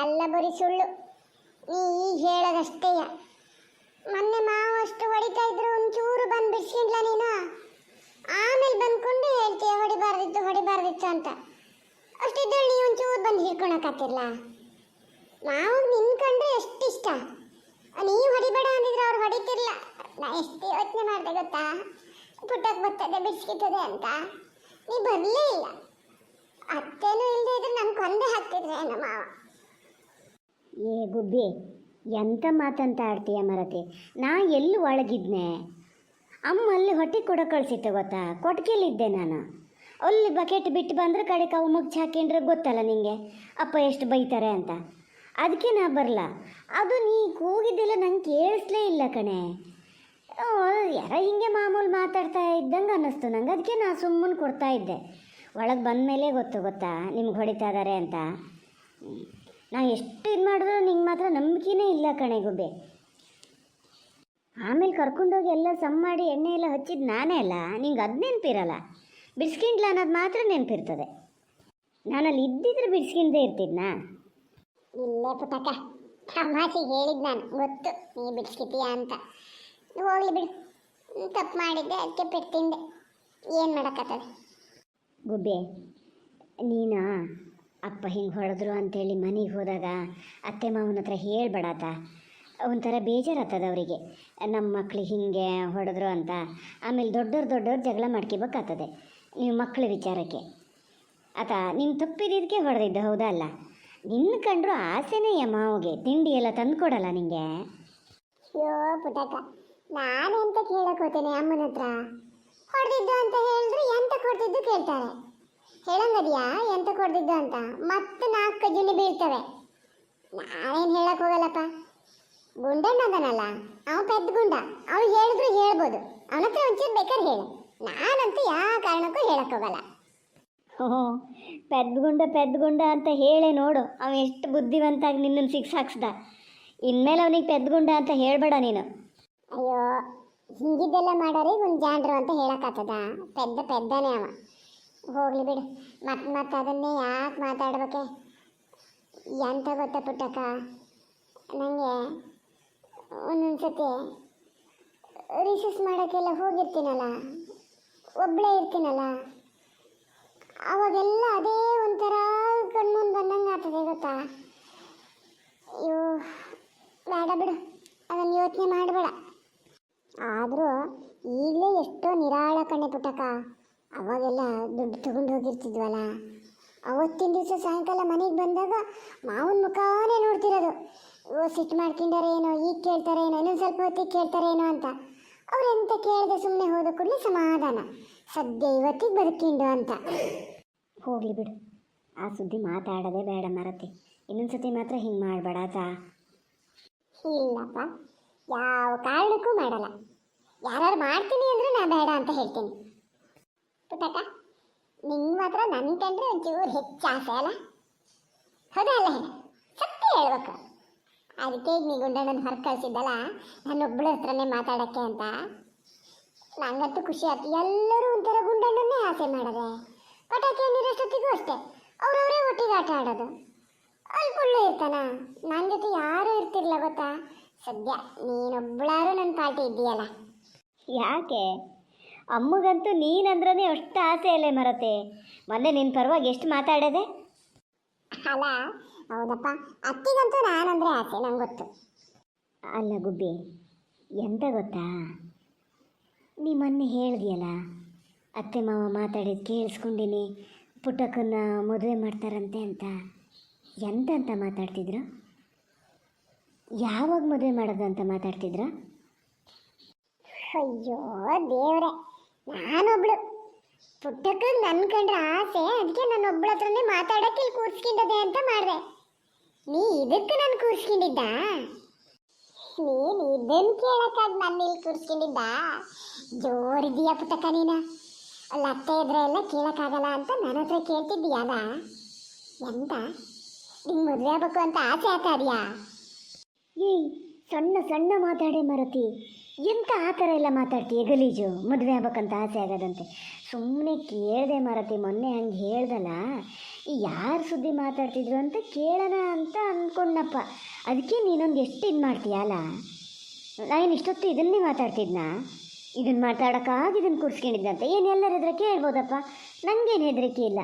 ಎಲ್ಲ ಬರೀ ಸುಳ್ಳು. ನೀ ಈಗ ಹೇಳೋದಷ್ಟೇಯ. ಮೊನ್ನೆ ಮಾವ ಅಷ್ಟು ಹೊಡಿತಾ ಇದ್ರು, ಒಂಚೂರು ಬಂದು ಬಿಡ್ಸಿಲ್ಲ ನೀನು. ಆಮೇಲೆ ಬಂದ್ಕೊಂಡು ಹೇಳ್ತೀಯ ಹೊಡಿಬಾರ್ದಿತ್ತು ಅಂತ. ಅಷ್ಟಿದ್ದಲ್ಲಿ ನೀ ಒಂಚೂರು ಬಂದು ಹಿಡ್ಕೊಳಕತ್ತಿರ್ಲ. ಮಾವ ನಿನ್ಕಂಡ್ರೆ ಎಷ್ಟಿಷ್ಟ. ನೀವು ಹೊಡಿಬೇಡ ಅಂದಿದ್ರೆ ಅವ್ರು ಹೊಡಿತಿರ್ಲ. ನಾ ಎಷ್ಟು ಯೋಚನೆ ಮಾಡಿದೆ ಗೊತ್ತಾ, ಪುಟ್ಟಕ್ಕೆ ಬರ್ತದೆ ಬಿಡ್ಸ್ಕಿರ್ತದೆ ಅಂತ. ನೀ ಬರಲೇ ಇಲ್ಲ. ಅತ್ತೇನೂ ಇಲ್ಲದೆ ಇದ್ರೆ ನನ್ ಕೊಂದೆ ಹಾಕ್ತಿದ್ರೆ ನಮ್ಮ ಮಾವ. ಏ ಗುಬ್ಬಿ, ಎಂಥ ಮಾತಂತ ಆಡ್ತೀಯ ಮರತಿ. ನಾ ಎಲ್ಲಿ ಒಳಗಿದ್ನೆ? ಅಮ್ಮ ಅಲ್ಲಿ ಹೊಟ್ಟೆ ಕೊಡೋ ಕಳಿಸಿತ್ತು ಗೊತ್ತಾ, ಕೊಟ್ಗೆಲಿದ್ದೆ ನಾನು. ಅಲ್ಲಿ ಬಕೆಟ್ ಬಿಟ್ಟು ಬಂದ್ರೆ ಕಡೆ ಕವು ಮುಗ್ಚಿ ಹಾಕಿಂಡ್ರೆ ಗೊತ್ತಲ್ಲ ನಿಂಗೆ ಅಪ್ಪ ಎಷ್ಟು ಬೈತಾರೆ ಅಂತ. ಅದಕ್ಕೆ ನಾ ಬರಲ್ಲ. ಅದು ನೀ ಕೂಗಿದ್ದಿಲ್ಲ ನಂಗೆ ಕೇಳಿಸ್ಲೇ ಇಲ್ಲ ಕಣೆ. ಯಾರ ಹಿಂಗೆ ಮಾಮೂಲು ಮಾತಾಡ್ತಾ ಇದ್ದಂಗೆ ಅನ್ನಿಸ್ತು ನಂಗೆ. ಅದಕ್ಕೆ ನಾ ಸುಮ್ಮನೆ ಕೊಡ್ತಾ ಇದ್ದೆ. ಒಳಗೆ ಬಂದ ಮೇಲೆ ಗೊತ್ತಾ ನಿಮ್ಗೆ ಹೊಡಿತಾ ಇದ್ದಾರೆ ಅಂತ. ನಾ ಎಷ್ಟು ಇದು ಮಾಡಿದ್ರು ನಿಂಗೆ ಮಾತ್ರ ನಂಬಿಕೆನೇ ಇಲ್ಲ ಕಣೆ ಗುಬ್ಬೆ. ಆಮೇಲೆ ಕರ್ಕೊಂಡೋಗಿ ಎಲ್ಲ ಸಮ್ ಮಾಡಿ ಎಣ್ಣೆ ಎಲ್ಲ ಹಚ್ಚಿದ್ದು ನಾನೇ ಅಲ್ಲ, ನಿಂಗೆ ಅದು ನೆನಪಿರಲ್ಲ. ಬಿಡ್ಸ್ಕಿಂಡ್ಲ ಅನ್ನೋದು ಮಾತ್ರ ನೆನಪಿರ್ತದೆ. ನಾನಲ್ಲಿ ಇದ್ದಿದ್ರೆ ಬಿಡ್ಸ್ಕಿಂದೇ ಇರ್ತಿದ್ನಾ? ಇಲ್ಲೇ ಪುಟ್ಟಕ್ಕ, ತಮಾಷೆಗೆ ಹೇಳಿದ್ದು ನಾನು, ಗೊತ್ತು ನೀ ಬಿಡ್ಸ್ಕಿತೀಯ ಅಂತ. ಹೋಗ್ಲಿ ಬಿಡು, ತಪ್ಪು ಮಾಡಿದ್ದೆ, ಅದಕ್ಕೆ ಪೆಟ್ಟಿಂದೆ. ಏನು ಮಾಡೋಕ್ಕತ್ತದೆ ಗುಬ್ಬೆ. ನೀನು ಅಪ್ಪ ಹಿಂಗೆ ಹೊಡೆದ್ರು ಅಂಥೇಳಿ ಮನೆಗೆ ಹೋದಾಗ ಅತ್ತೆ ಮಾವನ ಹತ್ರ ಹೇಳ್ಬೇಡಾತ. ಒಂಥರ ಬೇಜಾರಾಗ್ತದ ಅವರಿಗೆ, ನಮ್ಮ ಮಕ್ಳಿಗೆ ಹಿಂಗೆ ಹೊಡೆದ್ರು ಅಂತ. ಆಮೇಲೆ ದೊಡ್ಡವ್ರು ಜಗಳ ಮಾಡ್ಕೋಬೇಕಾಗ್ತದೆ ನೀವು ಮಕ್ಕಳ ವಿಚಾರಕ್ಕೆ. ಆತ ನಿಮ್ಮ ತಪ್ಪಿದ್ದಕ್ಕೆ ಹೊಡೆದಿದ್ದು ಹೌದಾ ಅಲ್ಲ? ನಿನ್ನ ಕಂಡ್ರು ಆಸೆನೇ ಮಾವಿಗೆ ತಿಂಡಿ ಎಲ್ಲ ತಂದು ಕೊಡಲ್ಲ ನಿಂಗೆ. ಅಯ್ಯೋ ಪುಟ್ಟಕ್ಕ, ನಾನೆಂತ ಕೇಳಕ್ಕೆ ಹೋಗ್ತೇನೆ ಅಮ್ಮನ ಹತ್ರ? ಹೊಡೆದಿದ್ದು ಅಂತ ಹೇಳಿದ್ರೆ ಎಂತ ಕೊಡ್ತಿದ್ದು ಕೇಳ್ತಾರೆ. ಹೇಳಂಗದಿಯಾ ಎಂತ ಕೊಡ್ತಿದ್ದು ಅಂತ? ಮತ್ತೆ 4 ಕಜ್ಜುನಿ ಬೀಳ್ತವೆ. ನಾನೇನು ಹೇಳಕ್ಕೆ ಹೋಗಲ್ಲಪ್ಪ. ಗುಂಡಣ್ಣದನಲ್ಲ ಅವ, ಪೆದ್ದ ಗುಂಡ. ಅವ್ನು ಹೇಳಿದ್ರು ಹೇಳ್ಬೋದು, ಅವನ ಹತ್ರ ಒಂಚೂರು ಬೇಕಾದ್ರೆ ಹೇಳು. ನಾನಂತೂ ಯಾವ ಕಾರಣಕ್ಕೂ ಹೇಳಕ್ಕೆ ಹೋಗಲ್ಲ. ಓಹೋ, ಪೆದ್ಗುಂಡ ಅಂತ ಹೇಳೇ ನೋಡು. ಅವ ಎಷ್ಟು ಬುದ್ಧಿವಂತಾಗಿ ನಿನ್ನನ್ನು ಹಾಕ್ಸ್ದ. ಇನ್ಮೇಲೆ ಅವನಿಗೆ ಪೆದ್ಗುಂಡ ಅಂತ ಹೇಳಬೇಡ ನೀನು. ಅಯ್ಯೋ, ಹಿಂಗಿದ್ದೆಲ್ಲ ಮಾಡೋರಿ ಒಂದು ಜಾಂಡ್ರು ಅಂತ ಹೇಳಕ್ಕಾಗ್ತದ? ಪೆದ್ದನೇ ಅವ. ಹೋಗ್ಲಿ ಬಿಡು, ಮತ್ತೆ ಅದನ್ನೇ ಯಾಕೆ ಮಾತಾಡ್ಬೇಕೆ? ಎಂತ ಗೊತ್ತಾ ಪುಟ್ಟಕ್ಕ, ನನಗೆ ಒಂದೊಂದು ಸತಿ ರಿಸರ್ಚ್ ಮಾಡೋಕ್ಕೆಲ್ಲ ಹೋಗಿರ್ತೀನಲ್ಲ, ಒಬ್ಬಳೇ ಇರ್ತೀನಲ್ಲ, ಅವಾಗೆಲ್ಲ ಅದೇ ಒಂಥರ ಕಣ್ಮುಂದೆ ಬಂದಂಗೆ ಆಗ್ತದೆ ಗೊತ್ತಾ. ಅಯ್ಯೋ ಬೇಡ ಬಿಡು, ಅದನ್ನು ಯೋಚನೆ ಮಾಡಬೇಡ. ಆದರೂ ಈಗಲೇ ಎಷ್ಟೋ ನಿರಾಳ ಕಣ್ಣೆ ಪುಟ್ಟಕ್ಕ. ಅವಾಗೆಲ್ಲ ದುಡ್ಡು ತಗೊಂಡು ಹೋಗಿರ್ತಿದ್ವಲ್ಲ, ಅವತ್ತಿನ ದಿವಸ ಸಾಯಂಕಾಲ ಮನೆಗೆ ಬಂದಾಗ ಮಾವನ ಮುಖಾನೇ ನೋಡ್ತಿರೋದು. ಸಿಟ್ಟು ಮಾಡ್ಕೊಂಡಾರೇನೋ, ಈಗ ಕೇಳ್ತಾರೇನೋ, ಇನ್ನೊಂದು ಸ್ವಲ್ಪ ಹೊತ್ತಿಗೆ ಕೇಳ್ತಾರೇನೋ ಅಂತ. ಅವ್ರು ಎಂತ ಕೇಳದೆ ಸುಮ್ಮನೆ ಹೋದ ಕೂಡಲೇ ಸಮಾಧಾನ, ಸದ್ಯ ಇವತ್ತಿಗೆ ಬದುಕಿಂಡು ಅಂತ. ಹೋಗ್ಲಿ ಬಿಡು, ಆ ಸುದ್ದಿ ಮಾತಾಡೋದೇ ಬೇಡ ಮರತಿ. ಇನ್ನೊಂದು ಸತಿ ಮಾತ್ರ ಹಿಂಗೆ ಮಾಡಬೇಡಾತ. ಇಲ್ಲಪ್ಪ, ಯಾವ ಕಾರಣಕ್ಕೂ ಮಾಡಲ್ಲ. ಯಾರು ಮಾಡ್ತೀನಿ ಅಂದರೆ ನಾ ಬೇಡ ಅಂತ ಹೇಳ್ತೀನಿ. ಪುಟ್ಟಕ್ಕ, ನಿಂಗೆ ಮಾತ್ರ ನನ್ನ ಕಂಡ್ರೆ ಒಂಚೂರು ಹೆಚ್ಚು ಆಸೆ ಅಲ್ಲ? ಹೌದಲ್ಲ? ಸತ್ಯ ಹೇಳ್ಬೇಕು. ಅದಕ್ಕೆ ಈಗ ನೀ ಗುಂಡಣ್ಣನ ಹೊರ ಕಳಿಸಿದ್ದಲ್ಲ, ನಾನೊಬ್ಬಳ ಹತ್ರನೇ ಮಾತಾಡೋಕ್ಕೆ ಅಂತ. ನಂಗಂತೂ ಖುಷಿ ಆಯ್ತು. ಎಲ್ಲರೂ ಒಂಥರ ಗುಂಡಣ್ಣನ್ನೇ ಆಸೆ ಮಾಡಿದೆ. ಪಟಾಕಿ ನೀರಷ್ಟೊತ್ತಿಗೂ ಅಷ್ಟೇ ಅವ್ರವರೇ ಒಟ್ಟಿಗೆ ಆಟ ಆಡೋದು. ಅಲ್ಲಿ ಪುಳ್ಳು ಇರ್ತಾನ, ನನ್ನ ಜೊತೆ ಯಾರೂ ಇರ್ತಿರ್ಲಿಲ್ಲ ಗೊತ್ತಾ. ಸದ್ಯ ನೀನೊಬ್ಬಳಾರು ನನ್ನ ಪಾರ್ಟಿ ಇದ್ದೀಯಲ್ಲ. ಯಾಕೆ? ಅಮ್ಮಗಂತೂ ನೀನಂದ್ರೇ ಅಷ್ಟು ಆಸೆ ಅಲ್ಲೇ ಮರತೆ. ಮೊನ್ನೆ ನಿನ್ನ ಪರವಾಗಿ ಎಷ್ಟು ಮಾತಾಡೋದೆ ಅಲ್ಲ? ಹೌದಪ್ಪ, ಅತ್ತಿಗಂತೂ ನಾನಂದರೆ ಆಸೆ, ನಂಗೆ ಗೊತ್ತು. ಅಲ್ಲ ಗುಬ್ಬಿ, ಎಂತ ಗೊತ್ತಾ, ನೀ ಮೊನ್ನೆ ಹೇಳಿದೆಯಲ್ಲ ಅತ್ತೆ ಮಾವ ಮಾತಾಡಿದ್ದು ಕೇಳಿಸ್ಕೊಂಡಿನಿ, ಪುಟ್ಟಕ್ಕನ್ನ ಮದುವೆ ಮಾಡ್ತಾರಂತೆ ಅಂತ. ಎಂತಂತ ಮಾತಾಡ್ತಿದ್ರು? ಯಾವಾಗ ಮದುವೆ ಮಾಡೋದು ಅಂತ ಮಾತಾಡ್ತಿದ್ರು? ಅಯ್ಯೋ ದೇವ್ರೆ, ನಾನೊಬ್ಳು ಪುಟ್ಟಕ್ಕೆ ನನ್ನ ಕಂಡ್ರೆ ಆಸೆ, ಅದಕ್ಕೆ ನಾನೊಬ್ಳ ಹತ್ರನೇ ಮಾತಾಡೋಕೆ ಇಲ್ಲಿ ಕೂರ್ಸ್ಕೊಂಡಿದ್ದೆ ಅಂತ ಮಾಡಿದೆ. ನೀ ಇದಕ್ಕೆ ನಾನು ಕೂರ್ಸ್ಕೊಂಡಿದ್ದ? ನೀನು ಇದನ್ನು ಕೇಳಕ್ಕಾಗಿ ನನ್ನ ಇಲ್ಲಿ ಕೂರ್ಸ್ಕೊಂಡಿದ್ದ? ಜೋರಿದೀಯ ಪುಟ್ಟಕ್ಕ ನೀನು. ಅಲ್ಲಿ ಅತ್ತೆ ಇದ್ರೆ ಎಲ್ಲ ಕೇಳೋಕ್ಕಾಗಲ್ಲ ಅಂತ ನನ್ನ ಹತ್ರ ಕೇಳ್ತಿದ್ದೀಯಲ್ಲ? ಎಂತ ನಿಂಗೆ ಮದುವೆ ಆಗಬೇಕು ಅಂತ ಆಸೆ ಆಗ್ತಾ ಇದೆಯಾ? ಏಯ್, ಸಣ್ಣ ಮಾತಾಡೇ ಮರತಿ. ಎಂತ ಆ ಥರ ಎಲ್ಲ ಮಾತಾಡ್ತೀಯ ಗಲೀಜು? ಮದುವೆ ಆಗ್ಬೇಕಂತ ಆಸೆ ಆಗೋದಂತೆ. ಸುಮ್ಮನೆ ಕೇಳಿದೆ ಮರತಿ, ಮೊನ್ನೆ ಹಂಗೆ ಹೇಳ್ದಲ್ಲ. ಈ ಯಾರು ಸುದ್ದಿ ಮಾತಾಡ್ತಿದ್ರು ಅಂತ ಕೇಳೋಣ ಅಂತ ಅಂದ್ಕೊಂಡಪ್ಪ. ಅದಕ್ಕೆ ನೀನೊಂದು ಎಷ್ಟು ಇದು ಮಾಡ್ತೀಯಲ್ಲ. ನಾನು ಇಷ್ಟೊತ್ತು ಇದನ್ನೇ ಮಾತಾಡ್ತಿದ್ನಾ? ಇದನ್ನು ಮಾತಾಡೋಕ್ಕಾಗಿ ಇದನ್ನು ಕೂರಿಸ್ಕೊಂಡಿದ್ದಂತೆ. ಏನು ಎಲ್ಲರ ಎದುರು ಕೇಳ್ಬೋದಪ್ಪ, ನನಗೇನು ಹೆದರಿಕೆ ಇಲ್ಲ.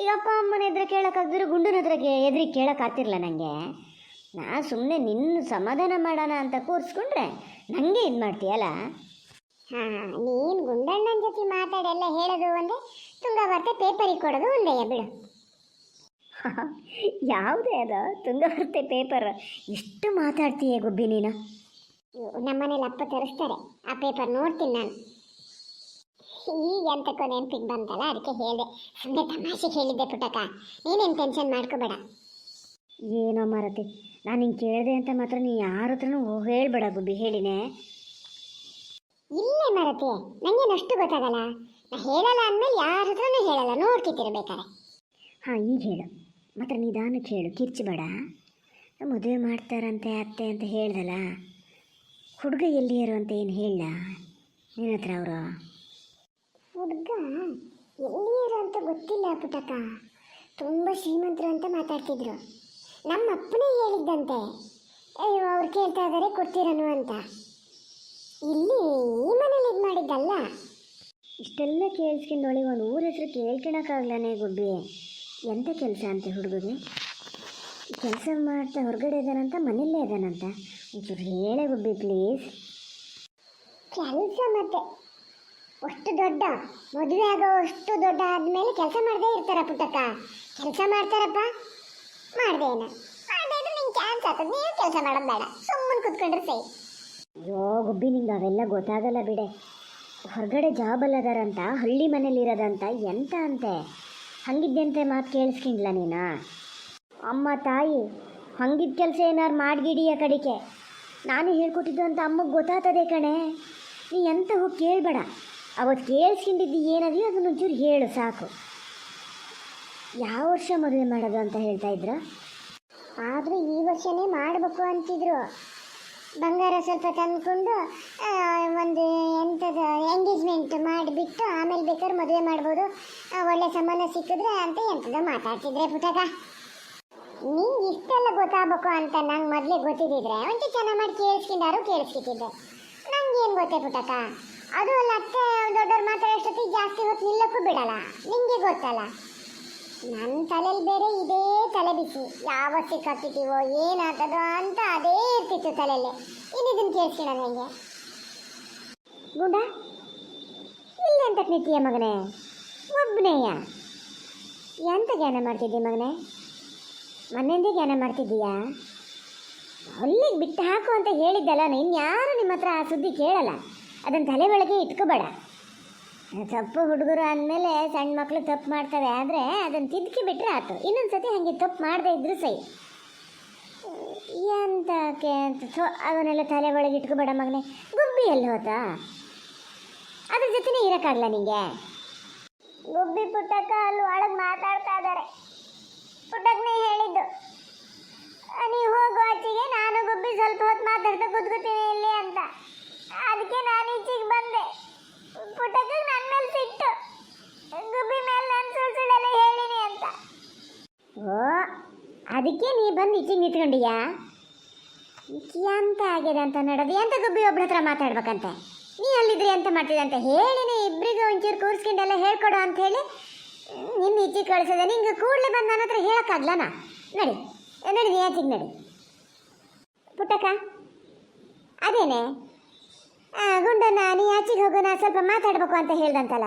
ಈಗ ಅಪ್ಪ ಅಮ್ಮನ ಎದುರು ಕೇಳೋಕ್ಕಾಗ್ದಿರೋ ಗುಂಡನ ಹತ್ರ ಎದುರಿಗೆ ಕೇಳೋಕ್ಕಾಗ್ತಿರಲ್ಲ ನನಗೆ. ನಾ ಸುಮ್ಮನೆ ನಿನ್ನ ಸಮಾಧಾನ ಮಾಡೋಣ ಅಂತ ಕೂರಿಸ್ಕೊಂಡ್ರೆ ನನಗೆ ಇದು ಮಾಡ್ತೀಯಲ್ಲ. ಹಾಂ, ನೀನು ಗುಂಡಣ್ಣನ ಜೊತೆ ಮಾತಾಡೆಲ್ಲ ಹೇಳೋದು ಒಂದೇ, ತುಂಗಭರ್ತೆ ಪೇಪರಿಗೆ ಕೊಡೋದು ಒಂದೇ ಬಿಡು. ಯಾವುದೇ ಅದು ತುಂಗಭರ್ತೆ ಪೇಪರ್? ಎಷ್ಟು ಮಾತಾಡ್ತೀಯ ಗುಬ್ಬಿ ನೀನು. ನಮ್ಮನೇಲಿ ಅಪ್ಪ ತರಿಸ್ತಾರೆ, ಆ ಪೇಪರ್ ನೋಡ್ತೀನಿ ನಾನು. ಈಗ ಎಂತಕ್ಕೋ ನೆನಪಿಗೆ ಬಂತಲ್ಲ, ಅದಕ್ಕೆ ಹೇಳಿದೆ. ಸುಮ್ಮನೆ ತಮಾಷೆಗೆ ಹೇಳಿದ್ದೆ ಪುಟ್ಟಕ್ಕ, ನೀನೇನು ಟೆನ್ಷನ್ ಮಾಡ್ಕೋಬೇಡ. ಏನೋ ಮಾರತಿ, ನಾನು ಹಿಂಗೆ ಕೇಳಿದೆ ಅಂತ ಮಾತ್ರ ನೀ ಯಾರ ಹತ್ರನೂ ಹೇಳ್ಬೇಡ ಗುಬ್ಬಿ, ಹೇಳಿನೇ. ಇಲ್ಲೇ ಮರತಿ, ನನಗೇನು ಅಷ್ಟು ಗೊತ್ತಾಗಲ್ಲ. ನಾ ಹೇಳಲ್ಲ ಅಂದಮೇಲೆ ಯಾರ ಹತ್ರನೂ ಹೇಳಲ್ಲ, ನೋಡ್ತಿರ್ಬೇಕಾರೆ. ಹಾಂ, ಈಗ ಹೇಳು ಮಾತ್ರ, ನಿಧಾನಕ್ಕೆ ಹೇಳು, ಕಿರ್ಚಬೇಡ. ಮದುವೆ ಮಾಡ್ತಾರಂತೆ ಅತ್ತೆ ಅಂತ ಹೇಳ್ದಲ್ಲ, ಹುಡುಗ ಎಲ್ಲಿಯರು ಅಂತ ಏನು ಹೇಳ ನಿನ್ನ ಹತ್ರ ಅವರು? ಹುಡುಗ ಎಲ್ಲಿಯರು ಅಂತ ಗೊತ್ತಿಲ್ಲ ಪುಟ್ಟಕ್ಕ, ತುಂಬ ಶ್ರೀಮಂತರು ಅಂತ ಮಾತಾಡ್ತಿದ್ರು. ನಮ್ಮ ಅಪ್ಪನೇ ಹೇಳಿದ್ದಂತೆ, ಅಯ್ಯೋ ಅವ್ರು ಕೇಳ್ತಾ ಇದ್ದಾರೆ ಕೊಡ್ತೀರನು ಅಂತ. ಇಲ್ಲಿ ಈ ಮನೇಲಿ ಇದು ಮಾಡಿದ್ದಲ್ಲ. ಇಷ್ಟೆಲ್ಲ ಕೇಳಿಸ್ಕೊಂಡೊಳಿ ಒಂದು ಊರ ಹೆಸರು ಕೇಳ್ಕೊಳಕ್ಕಾಗ್ಲಾನೆ ಗುಬ್ಬಿ. ಎಂಥ ಕೆಲಸ ಅಂತೆ ಹುಡುಗಗೆ? ಕೆಲಸ ಮಾಡ್ತಾ ಹೊರಗಡೆ ಇದ್ದಾನಂತ, ಮನೆಯಲ್ಲೇ ಇದ್ದಾನಂತ? ಒಂಚೂರು ಹೇಳೇ ಗುಬ್ಬಿ ಪ್ಲೀಸ್. ಕೆಲಸ ಮತ್ತೆ ಅಷ್ಟು ದೊಡ್ಡ ಮದುವೆ ಆಗೋ ಅಷ್ಟು ದೊಡ್ಡ ಆದಮೇಲೆ ಕೆಲಸ ಮಾಡದೇ ಇರ್ತಾರ ಪುಟ್ಟಕ್ಕ? ಕೆಲಸ ಮಾಡ್ತಾರಪ್ಪ, ಮಾಡ್ದೇನ ಮಾಡದೇ ಇದ್ರೆ ನಿಂಗೆ ಚಾನ್ಸ್ ಆಗ್ತದೆ. ನೀವು ಕೆಲಸ ಮಾಡೋದು ಬೇಡ, ಸುಮ್ಮನೆ ಕುತ್ಕೊಂಡ್ರೆ ಸೈ. ಅಯ್ಯೋ ಗುಬ್ಬಿ, ನಿಂಗೆ ಅವೆಲ್ಲ ಗೊತ್ತಾಗಲ್ಲ ಬಿಡೆ. ಹೊರಗಡೆ ಜಾಬಲ್ಲಿ ಅದಾರಂತ, ಹಳ್ಳಿ ಮನೇಲಿ ಇರೋದಂತ, ಎಂತ ಅಂತೆ ಹಂಗಿದ್ದಂತೆ ಮಾತು ಕೇಳಿಸ್ಕೊಂಡ್ಲ ನೀನು? ಅಮ್ಮ ತಾಯಿ ಹಂಗಿದ್ದ ಕೆಲಸ ಏನಾರು ಮಾಡಿಗಿಡಿಯ ಕಡಿಕೆ ನಾನು ಹೇಳ್ಕೊಟ್ಟಿದ್ದು ಅಂತ ಅಮ್ಮಗೆ ಗೊತ್ತಾಗ್ತದೆ ಕಣೆ. ನೀ ಎಂತ ಹೋಗಿ ಕೇಳಬೇಡ. ಅವತ್ತು ಕೇಳಿಸ್ಕೊಂಡಿದ್ದು ಏನದೆಯೋ ಅದನ್ನ ಒಂಚೂರು ಹೇಳು ಸಾಕು. ಯಾವ ವರ್ಷ ಮದುವೆ ಮಾಡೋದು ಅಂತ ಹೇಳ್ತಾ ಇದ್ರ? ಆದರೂ ಈ ವರ್ಷನೇ ಮಾಡಬೇಕು ಅಂತಿದ್ರು. ಬಂಗಾರ ಸ್ವಲ್ಪ ತಂದ್ಕೊಂಡು ಒಂದು ಎಂಥದ್ದು ಎಂಗೇಜ್ಮೆಂಟ್ ಮಾಡಿಬಿಟ್ಟು ಆಮೇಲೆ ಬೇಕಾದ್ರೆ ಮದುವೆ ಮಾಡ್ಬೋದು, ಒಳ್ಳೆ ಸಂಬಂಧ ಸಿಕ್ಕಿದ್ರೆ ಅಂತ ಎಂಥದ್ದು ಮಾತಾಡ್ತಿದ್ರೆ ಪುಟ್ಟಕ್ಕ. ನಿಂಗೆ ಇಷ್ಟೆಲ್ಲ ಗೊತ್ತಾಗಬೇಕು ಅಂತ ನಂಗೆ ಮೊದಲೇ ಗೊತ್ತಿದ್ದಿದ್ರೆ ಒಂಚೂರು ಚೆನ್ನಾಗಿ ಮಾಡಿ ಕೇಳಿಸ್ಕಿಟ್ಟಿದ್ದೆ. ನಂಗೇನು ಗೊತ್ತೇ ಪುಟ್ಟಕ್ಕ? ಅದು ಅಲ್ಲ, ಅತ್ತೆ ದೊಡ್ಡವ್ರು ಮಾತಾಡೋಷ್ಟೊತ್ತಿಗೆ ಜಾಸ್ತಿ ಹೊತ್ತು ನಿಲ್ಲಕ್ಕೂ ಬಿಡಲ್ಲ, ನಿಂಗೆ ಗೊತ್ತಲ್ಲ. ನನ್ನ ತಲೆಯಲ್ಲಿ ಬೇರೆ ಇದೇ ತಲೆ ಬಿಸಿ, ಯಾವತ್ತಿಗೆ ಕಟ್ಟಿತೀವೋ ಏನಾಗ್ತದೋ ಅಂತ ಅದೇ ಇರ್ತಿತ್ತು ತಲೆಯಲ್ಲಿ. ಇನ್ನಿದನ್ನು ಕೇಳಿಸ್ಕೊಳ್ಳೋದು ಹೆಂಗೆ? ಗುಂಡ ಇಲ್ಲ ಅಂತ ನಿಂತೀಯ ಮಗನೇ? ಒಬ್ಬನೇಯ ಎಂತ ಜ್ಞಾನ ಮಾಡ್ತಿದ್ದೀಯ ಮಗನೇ? ಮನೆಯಿಂದೇ ಜ್ಞಾನ ಮಾಡ್ತಿದ್ದೀಯಾ? ಅಲ್ಲಿಗೆ ಬಿಟ್ಟು ಹಾಕು ಅಂತ ಹೇಳಿದ್ದಲ್ಲ, ಇನ್ಯಾರು ನಿಮ್ಮ ಹತ್ರ ಆ ಸುದ್ದಿ ಕೇಳಲ್ಲ. ಅದನ್ನು ತಲೆ ಒಳಗೆ ಇಟ್ಕೋಬೇಡ. ತಪ್ಪು ಹುಡುಗರು ಅಂದಮೇಲೆ ಸಣ್ಣ ಮಕ್ಕಳು ತಪ್ಪು ಮಾಡ್ತವೆ, ಆದರೆ ಅದನ್ನು ತಿದ್ದುಕಿ ಬಿಟ್ಟರೆ ಆಯ್ತು. ಇನ್ನೊಂದು ಸತಿ ಹಾಗೆ ತಪ್ಪು ಮಾಡದೇ ಇದ್ರೂ ಸೈ. ಎಂತಕ್ಕೆ ಅವನ್ನೆಲ್ಲ ತಲೆ ಒಳಗೆ ಇಟ್ಕೋಬೇಡ ಮಗನೇ. ಗುಬ್ಬಿ ಎಲ್ಲಿ ಹೋತಾ? ಅದ್ರ ಜೊತೆನೇ ಇರೋಕ್ಕಾಗಲ್ಲ ನಿಂಗೆ? ಗುಬ್ಬಿ ಪುಟ್ಟಕ್ಕ ಅಲ್ಲಿ ಒಳಗೆ ಮಾತಾಡ್ತಾ ಇದ್ದಾರೆ. ಪುಟ್ಟಕ್ಕನೇ ಹೇಳಿದ್ದು, ನೀವು ಹೋಗೋ ಆಚೆಗೆ ನಾನು ಗುಬ್ಬಿ ಸ್ವಲ್ಪ ಹೊತ್ತು ಮಾತಾಡ್ತಾ ಕೂತ್ಕೋತೀನಿ ಇಲ್ಲಿ ಅಂತ. ಅದಕ್ಕೆ ನಾನು ಈಚೆಗೆ ಬಂದೆ. ಪುಟ್ಟಕ್ಕ ನನ್ನ ಮೇಲೆ ಸಿಟ್ಟು, ಗುಬ್ಬಿ ಮೇಲೆ ನಾನು ಸುಳ್ಳೆಲ್ಲ ಹೇಳಿನಿ ಅಂತ. ಓ, ಅದಕ್ಕೆ ನೀ ಬಂದು ಈಚೆಗೆ ನಿಂತ್ಕೊಂಡಿಯಾ? ಎಂತ ಆಗಿದೆ ಅಂತ ನೋಡೋದು? ಎಂತ ಗುಬ್ಬಿ ಒಬ್ರ ಹತ್ರ ಮಾತಾಡ್ಬೇಕಂತೆ? ನೀ ಅಲ್ಲಿದ್ರಿ ಅಂತ ಮಾಡ್ತಿದ್ದೆ ಅಂತ ಹೇಳಿನಿ. ಇಬ್ಬರಿಗೆ ಒಂಚೂರು ಕೂರಿಸ್ಕೊಂಡೆಲ್ಲ ಹೇಳ್ಕೊಡು ಅಂತ ಹೇಳಿ ನಿನ್ನ ಈಚೆಗೆ ಕಳಿಸಿದೆ. ನಿಂಗೆ ಕೂಡಲೇ ಬಂದು ನನ್ನ ಹತ್ರ ಹೇಳೋಕ್ಕಾಗ್ಲನ? ನಡಿ ನಡಿ, ನೀ ಆಚೆಗೆ ನಡಿ. ಪುಟ್ಟಕ್ಕ ಅದೇನೆ ಗುಂಡನ್ನ ನೀ ಆಚೆಗೆ ಹೋಗೋಣ ಸ್ವಲ್ಪ ಮಾತಾಡ್ಬೇಕು ಅಂತ ಹೇಳ್ದಂತಲ್ಲ,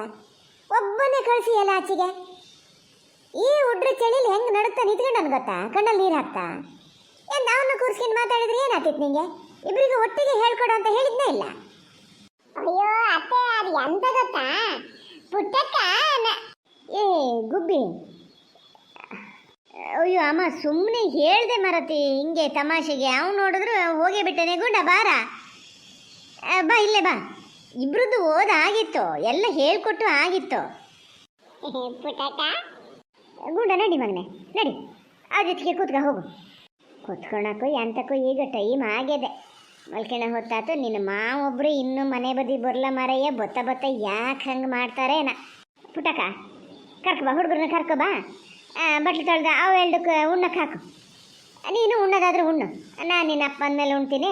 ಒಬ್ಬನೇ ಕಳಿಸಿ ಎಲ್ಲ ಆಚೆಗೆ. ಈ ಹುಡ್ರ ಚಳಿಲಿ ಹೆಂಗೆ ನಡುತ್ತಾ ನಿಂತ್ಕೊಂಡು ಗೊತ್ತಾ? ಕಣ್ಣಲ್ಲಿ ನೀರು ಹಾಕ್ತಾ. ಏನು ಅವನ್ನ ಕೂರಿಸ್ಕೊಂಡು ಮಾತಾಡಿದ್ರೆ ಏನಾಗ್ತಿತ್ತು ನಿಂಗೆ? ಇಬ್ಬರಿಗೂ ಒಟ್ಟಿಗೆ ಹೇಳ್ಕೊಡು ಅಂತ ಹೇಳಿದ್ನೇ ಇಲ್ಲ. ಅಯ್ಯೋ ಅತ್ತೆ, ಅದು ಎಂತ ಗೊತ್ತಾ ಪುಟ್ಟಕ್ಕ? ಏ ಗುಬ್ಬಿ, ಅಯ್ಯೋ ಅಮ್ಮ ಸುಮ್ಮನೆ ಹೇಳ್ದೆ ಮರತಿ, ಹಿಂಗೆ ತಮಾಷೆಗೆ. ಅವ್ನು ನೋಡಿದ್ರು ಹೋಗೇ ಬಿಟ್ಟೇನೆ. ಗುಂಡ ಬಾರ, ಬಾ ಇಲ್ಲೇ ಬಾ. ಇಬ್ರದ್ದು ಓದಾಗಿತ್ತು, ಎಲ್ಲ ಹೇಳ್ಕೊಟ್ಟು ಆಗಿತ್ತು. ಪುಟ್ಟಕ್ಕ ಗುಂಡ ನಡಿ ಮಗನೆ, ನಡಿ ಆ ಜೊತೆಗೆ ಕೂತ್ಕ ಹೋಗು. ಕೂತ್ಕೊಳಕ್ಕೂ ಎಂತಕ್ಕೂ ಈಗ ಟೈಮ್ ಆಗಿದೆ. ಮಲ್ಕೆಣ ಹೊತ್ತಾತು. ನಿನ್ನ ಮಾವೊಬ್ಬರು ಇನ್ನೂ ಮನೆ ಬದಿ ಬರಲ ಮಾರಯ್ಯ. ಬತ್ತ ಯಾಕೆ ಹಂಗೆ ಮಾಡ್ತಾರೇನ? ಪುಟ್ಟಕ್ಕ ಕರ್ಕೊ ಬಾ, ಹುಡುಗರನ್ನ ಕರ್ಕೊ ಬಾ. ಬಟ್ಲು ತೊಳ್ದ ಅವು ಎರಡಕ್ಕೆ ಉಣ್ಣಕ್ಕೆ ಹಾಕು. ನೀನು ಉಣ್ಣೋದಾದ್ರೆ ಉಣ್ಣು, ನಾನು ನಿನ್ನ ಅಪ್ಪ ಅಂದಮೇಲೆ ಉಣ್ತೀನಿ.